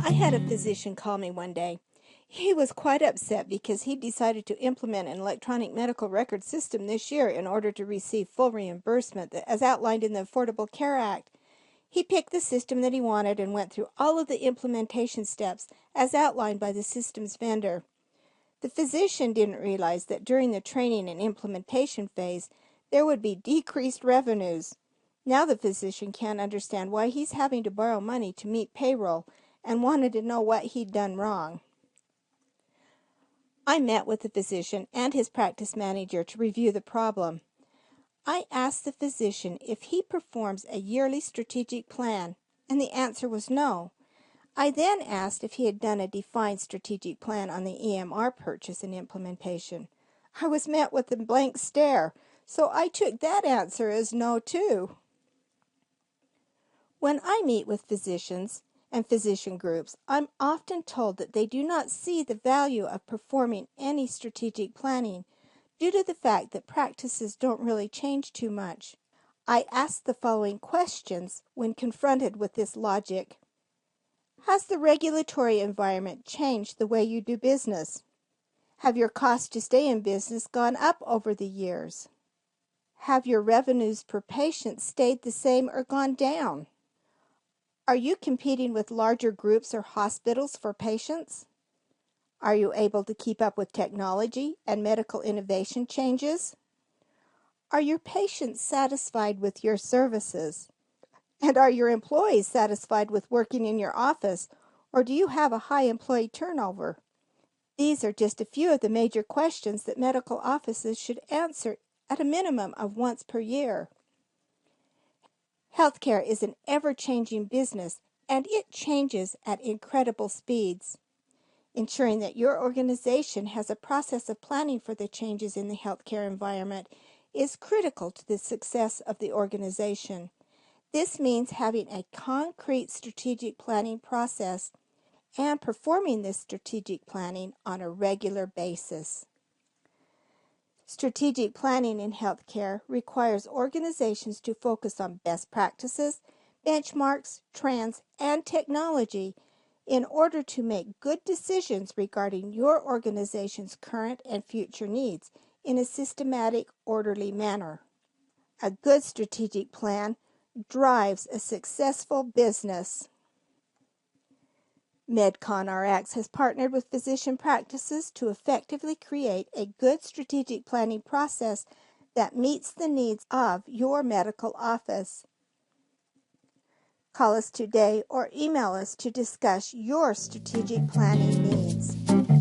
I had a physician call me one day. He was quite upset because he decided to implement an electronic medical record system this year in order to receive full reimbursement as outlined in the Affordable Care Act. He picked the system that he wanted and went through all of the implementation steps as outlined by the system's vendor. The physician didn't realize that during the training and implementation phase, there would be decreased revenues. Now the physician can't understand why he's having to borrow money to meet payroll and wanted to know what he'd done wrong. I met with the physician and his practice manager to review the problem. I asked the physician if he performs a yearly strategic plan, and the answer was no. I then asked if he had done a defined strategic plan on the EMR purchase and implementation. I was met with a blank stare, so I took that answer as no too. When I meet with physicians and physician groups, I'm often told that they do not see the value of performing any strategic planning due to the fact that practices don't really change too much. I ask the following questions when confronted with this logic. Has the regulatory environment changed the way you do business? Have your costs to stay in business gone up over the years? Have your revenues per patient stayed the same or gone down? Are you competing with larger groups or hospitals for patients? Are you able to keep up with technology and medical innovation changes? Are your patients satisfied with your services? And are your employees satisfied with working in your office, or do you have a high employee turnover? These are just a few of the major questions that medical offices should answer at a minimum of once per year. Healthcare is an ever-changing business, and it changes at incredible speeds. Ensuring that your organization has a process of planning for the changes in the healthcare environment is critical to the success of the organization. This means having a concrete strategic planning process and performing this strategic planning on a regular basis. Strategic planning in healthcare requires organizations to focus on best practices, benchmarks, trends, and technology in order to make good decisions regarding your organization's current and future needs in a systematic, orderly manner. A good strategic plan drives a successful business. MedConRx has partnered with physician practices to effectively create a good strategic planning process that meets the needs of your medical office. Call us today or email us to discuss your strategic planning needs.